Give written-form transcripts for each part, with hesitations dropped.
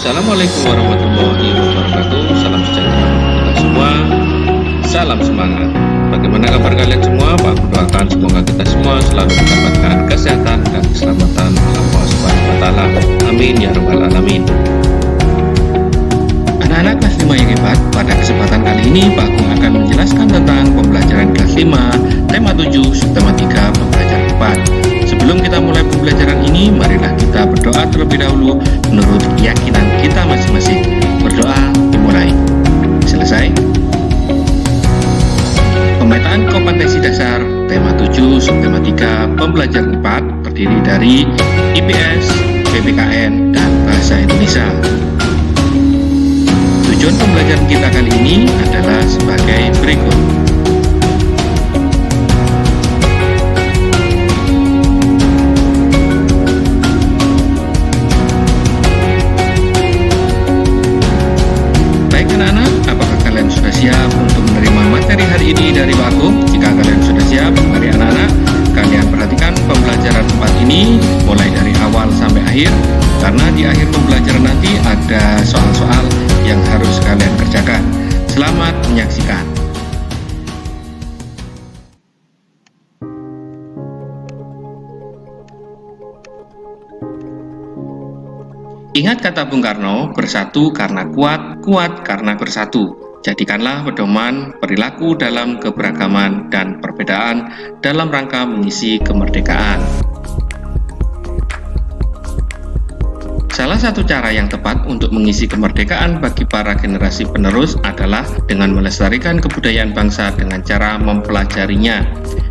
Assalamualaikum warahmatullahi wabarakatuh. Salam sejahtera untuk kita semua. Salam semangat. Bagaimana kabar kalian semua? Pak doakan semoga kita semua selalu mendapatkan kesehatan dan keselamatan Allah Subhanahu wa taala. Amin ya rabbal alamin. Anak-anak kelas 5 yang hebat, pada kesempatan kali ini Pak Agung akan menjelaskan tentang pembelajaran kelas 5, tema 7, subtema 3, pembelajaran 4. Sebelum kita mulai pembelajaran ini, marilah kita berdoa terlebih dahulu menurut keyakinan kita masing-masing. Berdoa dimulai. Selesai. Pemetaan kompetensi dasar tema 7, subtema 3, pembelajaran 4 terdiri dari IPS, PPKN, dan Bahasa Indonesia. Tujuan pembelajaran kita kali ini adalah sebagai berikut. Baik anak-anak, apakah kalian sudah siap untuk menerima materi hari ini dari Pak Agung? Jika kalian sudah siap, mari anak-anak, kalian perhatikan pembelajaran 4 ini mulai dari awal sampai akhir, karena di akhir pembelajaran nanti ada soal-soal yang harus kalian kerjakan. Selamat menyaksikan. Ingat kata Bung Karno, bersatu karena kuat, kuat karena bersatu. Jadikanlah pedoman perilaku dalam keberagaman dan perbedaan dalam rangka mengisi kemerdekaan. Salah satu cara yang tepat untuk mengisi kemerdekaan bagi para generasi penerus adalah dengan melestarikan kebudayaan bangsa dengan cara mempelajarinya.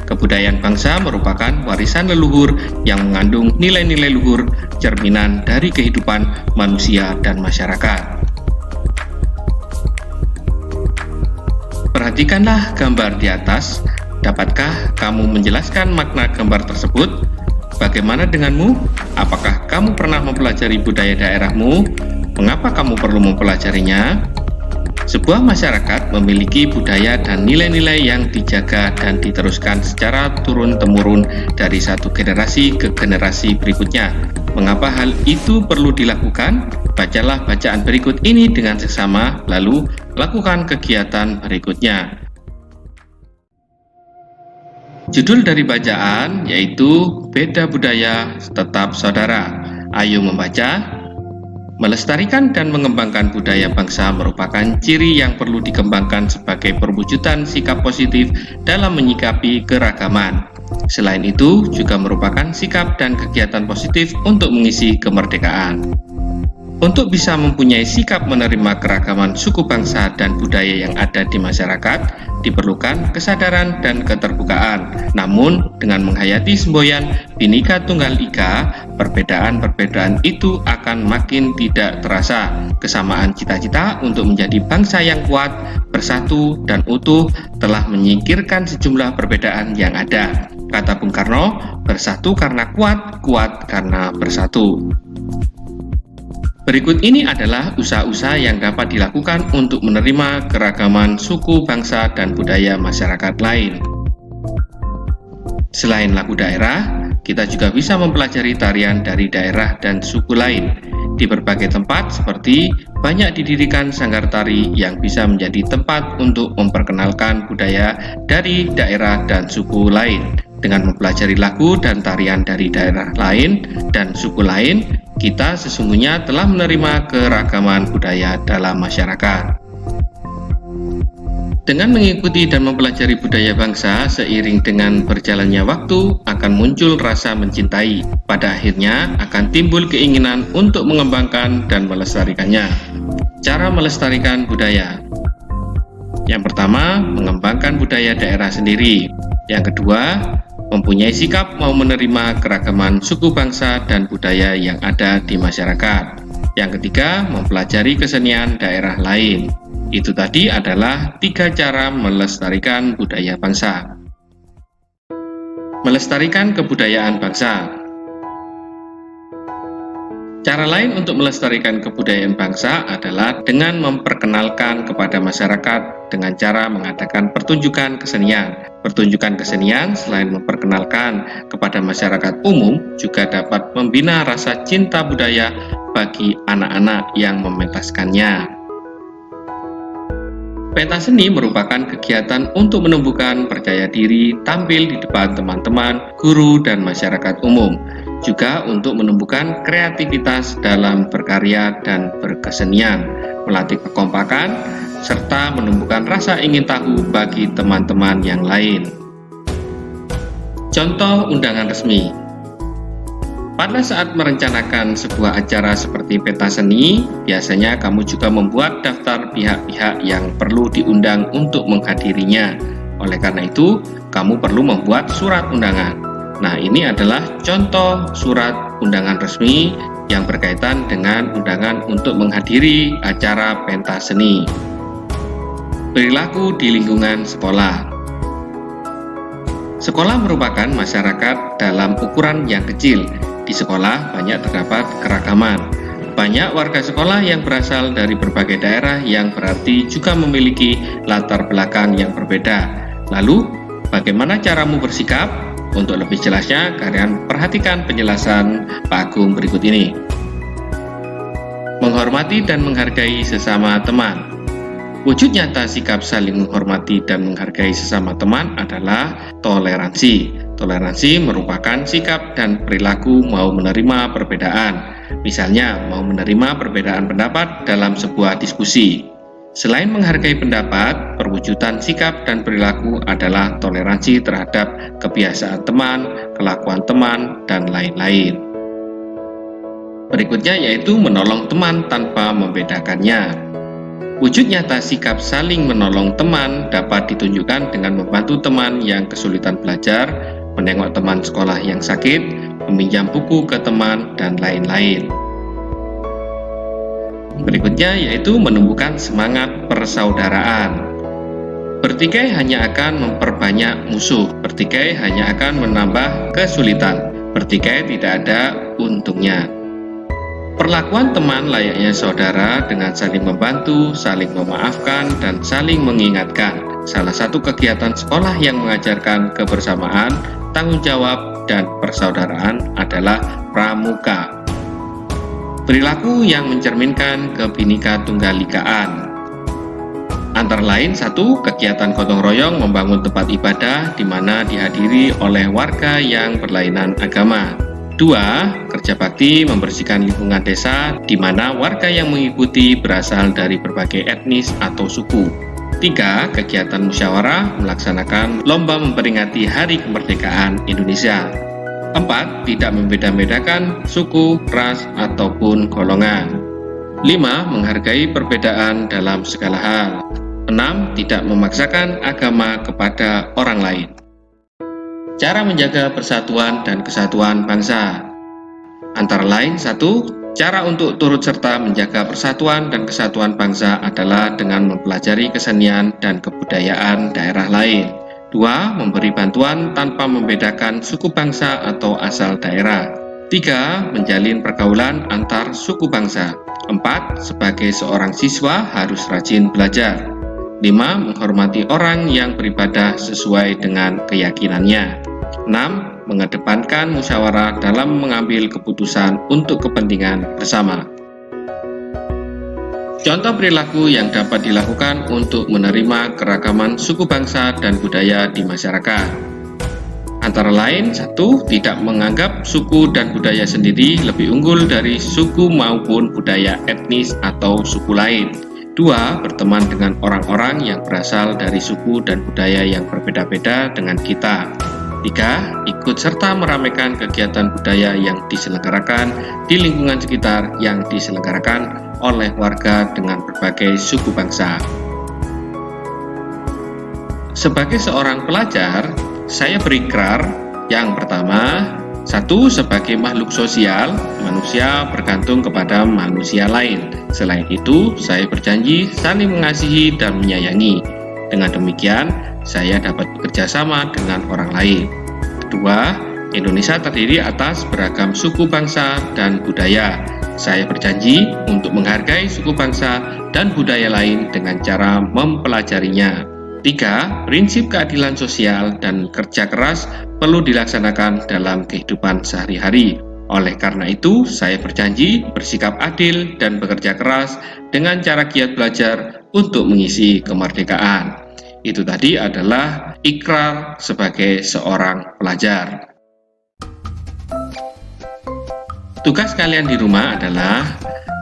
Kebudayaan bangsa merupakan warisan leluhur yang mengandung nilai-nilai luhur, cerminan dari kehidupan manusia dan masyarakat. Perhatikanlah gambar di atas. Dapatkah kamu menjelaskan makna gambar tersebut? Bagaimana denganmu? Apakah kamu pernah mempelajari budaya daerahmu? Mengapa kamu perlu mempelajarinya? Sebuah masyarakat memiliki budaya dan nilai-nilai yang dijaga dan diteruskan secara turun-temurun dari satu generasi ke generasi berikutnya. Mengapa hal itu perlu dilakukan? Bacalah bacaan berikut ini dengan seksama, lalu lakukan kegiatan berikutnya. Judul dari bacaan yaitu Beda Budaya Tetap Saudara. Ayo membaca. Melestarikan dan mengembangkan budaya bangsa merupakan ciri yang perlu dikembangkan sebagai perwujudan sikap positif dalam menyikapi keragaman. Selain itu, juga merupakan sikap dan kegiatan positif untuk mengisi kemerdekaan. Untuk bisa mempunyai sikap menerima keragaman suku bangsa dan budaya yang ada di masyarakat, diperlukan kesadaran dan keterbukaan. Namun, dengan menghayati semboyan Bhinneka Tunggal Ika, perbedaan-perbedaan itu akan makin tidak terasa. Kesamaan cita-cita untuk menjadi bangsa yang kuat, bersatu, dan utuh telah menyingkirkan sejumlah perbedaan yang ada. Kata Bung Karno, bersatu karena kuat, kuat karena bersatu. Berikut ini adalah usaha-usaha yang dapat dilakukan untuk menerima keragaman suku, bangsa, dan budaya masyarakat lain. Selain lagu daerah, kita juga bisa mempelajari tarian dari daerah dan suku lain. Di berbagai tempat seperti banyak didirikan sanggar tari yang bisa menjadi tempat untuk memperkenalkan budaya dari daerah dan suku lain. Dengan mempelajari lagu dan tarian dari daerah lain dan suku lain, kita sesungguhnya telah menerima keragaman budaya dalam masyarakat. Dengan mengikuti dan mempelajari budaya bangsa, seiring dengan berjalannya waktu, akan muncul rasa mencintai. Pada akhirnya, akan timbul keinginan untuk mengembangkan dan melestarikannya. Cara melestarikan budaya. Yang pertama, mengembangkan budaya daerah sendiri. Yang kedua, mempunyai sikap mau menerima keragaman suku bangsa dan budaya yang ada di masyarakat. Yang ketiga, mempelajari kesenian daerah lain. Itu tadi adalah 3 cara melestarikan budaya bangsa. Melestarikan kebudayaan bangsa. Cara lain untuk melestarikan kebudayaan bangsa adalah dengan memperkenalkan kepada masyarakat dengan cara mengadakan pertunjukan kesenian. Pertunjukan kesenian selain memperkenalkan kepada masyarakat umum juga dapat membina rasa cinta budaya bagi anak-anak yang mementaskannya. Pentas seni merupakan kegiatan untuk menumbuhkan percaya diri tampil di depan teman-teman, guru, dan masyarakat umum. Juga untuk menumbuhkan kreativitas dalam berkarya dan berkesenian, melatih kekompakan, serta menumbuhkan rasa ingin tahu bagi teman-teman yang lain. Contoh undangan resmi. Pada saat merencanakan sebuah acara seperti pentas seni, biasanya kamu juga membuat daftar pihak-pihak yang perlu diundang untuk menghadirinya. Oleh karena itu, kamu perlu membuat surat undangan. Nah, ini adalah contoh surat undangan resmi yang berkaitan dengan undangan untuk menghadiri acara pentas seni. Perilaku di lingkungan sekolah. Sekolah merupakan masyarakat dalam ukuran yang kecil. Di sekolah banyak terdapat keragaman. Banyak warga sekolah yang berasal dari berbagai daerah yang berarti juga memiliki latar belakang yang berbeda. Lalu, bagaimana caramu bersikap? Untuk lebih jelasnya, kalian perhatikan penjelasan Pak Agung berikut ini. Menghormati dan menghargai sesama teman. Wujud nyata sikap saling menghormati dan menghargai sesama teman adalah toleransi. Toleransi merupakan sikap dan perilaku mau menerima perbedaan. Misalnya, mau menerima perbedaan pendapat dalam sebuah diskusi. Selain menghargai pendapat, perwujudan sikap dan perilaku adalah toleransi terhadap kebiasaan teman, kelakuan teman, dan lain-lain. Berikutnya yaitu menolong teman tanpa membedakannya. Wujud nyata sikap saling menolong teman dapat ditunjukkan dengan membantu teman yang kesulitan belajar, menengok teman sekolah yang sakit, meminjam buku ke teman, dan lain-lain. Berikutnya yaitu menumbuhkan semangat persaudaraan. Bertikai hanya akan memperbanyak musuh, bertikai hanya akan menambah kesulitan, bertikai tidak ada untungnya. Perlakuan teman layaknya saudara dengan saling membantu, saling memaafkan, dan saling mengingatkan. Salah satu kegiatan sekolah yang mengajarkan kebersamaan, tanggung jawab, dan persaudaraan adalah pramuka. Perilaku yang mencerminkan Bhinneka Tunggal Ikaan. Antara lain, 1. Kegiatan gotong royong membangun tempat ibadah di mana dihadiri oleh warga yang berlainan agama. 2. Kerja bakti membersihkan lingkungan desa di mana warga yang mengikuti berasal dari berbagai etnis atau suku. 3. Kegiatan musyawarah melaksanakan lomba memperingati Hari Kemerdekaan Indonesia. 4. Tidak membeda-bedakan suku, ras, ataupun golongan. 5. Menghargai perbedaan dalam segala hal. 6. Tidak memaksakan agama kepada orang lain. Cara menjaga persatuan dan kesatuan bangsa. Antara lain, 1. Cara untuk turut serta menjaga persatuan dan kesatuan bangsa adalah dengan mempelajari kesenian dan kebudayaan daerah lain. 2. Memberi bantuan tanpa membedakan suku bangsa atau asal daerah. 3. Menjalin pergaulan antar suku bangsa. 4. Sebagai seorang siswa harus rajin belajar. 5. Menghormati orang yang beribadah sesuai dengan keyakinannya. 6. Mengedepankan musyawarah dalam mengambil keputusan untuk kepentingan bersama. Contoh perilaku yang dapat dilakukan untuk menerima keragaman suku bangsa dan budaya di masyarakat. Antara lain, 1. Tidak menganggap suku dan budaya sendiri lebih unggul dari suku maupun budaya etnis atau suku lain. 2. Berteman dengan orang-orang yang berasal dari suku dan budaya yang berbeda-beda dengan kita. 3. Ikut serta meramaikan kegiatan budaya yang diselenggarakan di lingkungan sekitar yang diselenggarakan oleh warga dengan berbagai suku bangsa. Sebagai seorang pelajar, saya berikrar yang pertama, 1. Sebagai makhluk sosial, manusia bergantung kepada manusia lain. Selain itu, saya berjanji saling mengasihi dan menyayangi. Dengan demikian, saya dapat bekerja sama dengan orang lain. Kedua, Indonesia terdiri atas beragam suku bangsa dan budaya. Saya berjanji untuk menghargai suku bangsa dan budaya lain dengan cara mempelajarinya. 3. Prinsip keadilan sosial dan kerja keras perlu dilaksanakan dalam kehidupan sehari-hari. Oleh karena itu, saya berjanji bersikap adil dan bekerja keras dengan cara giat belajar untuk mengisi kemerdekaan. Itu tadi adalah ikrar sebagai seorang pelajar. Tugas kalian di rumah adalah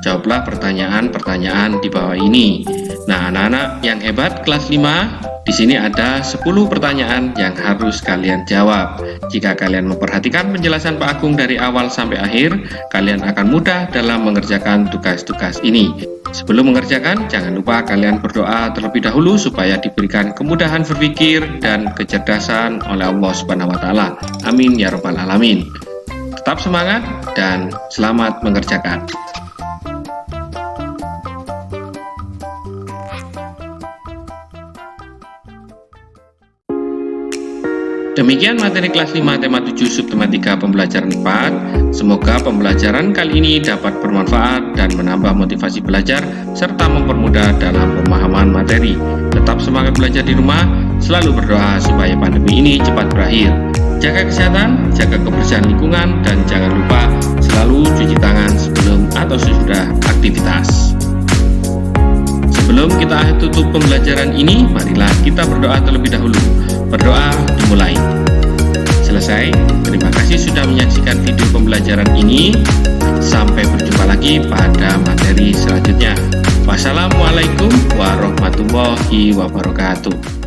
jawablah pertanyaan-pertanyaan di bawah ini. Nah, anak-anak yang hebat kelas 5, di sini ada 10 pertanyaan yang harus kalian jawab. Jika kalian memperhatikan penjelasan Pak Agung dari awal sampai akhir, kalian akan mudah dalam mengerjakan tugas-tugas ini. Sebelum mengerjakan, jangan lupa kalian berdoa terlebih dahulu supaya diberikan kemudahan berpikir dan kecerdasan oleh Allah Subhanahu wa taala. Amin ya rabbal alamin. Tetap semangat dan selamat mengerjakan. Demikian materi kelas 5 tema 7 subtematika pembelajaran 4. Semoga pembelajaran kali ini dapat bermanfaat dan menambah motivasi belajar serta mempermudah dalam pemahaman materi. Tetap semangat belajar di rumah, selalu berdoa supaya pandemi ini cepat berakhir. Jaga kesehatan, jaga kebersihan lingkungan, dan jangan lupa selalu cuci tangan sebelum atau sesudah aktivitas. Sebelum kita tutup pembelajaran ini, marilah kita berdoa terlebih dahulu. Berdoa dimulai. Selesai. Terima kasih sudah menyaksikan video pembelajaran ini. Sampai berjumpa lagi pada materi selanjutnya. Wassalamualaikum warahmatullahi wabarakatuh.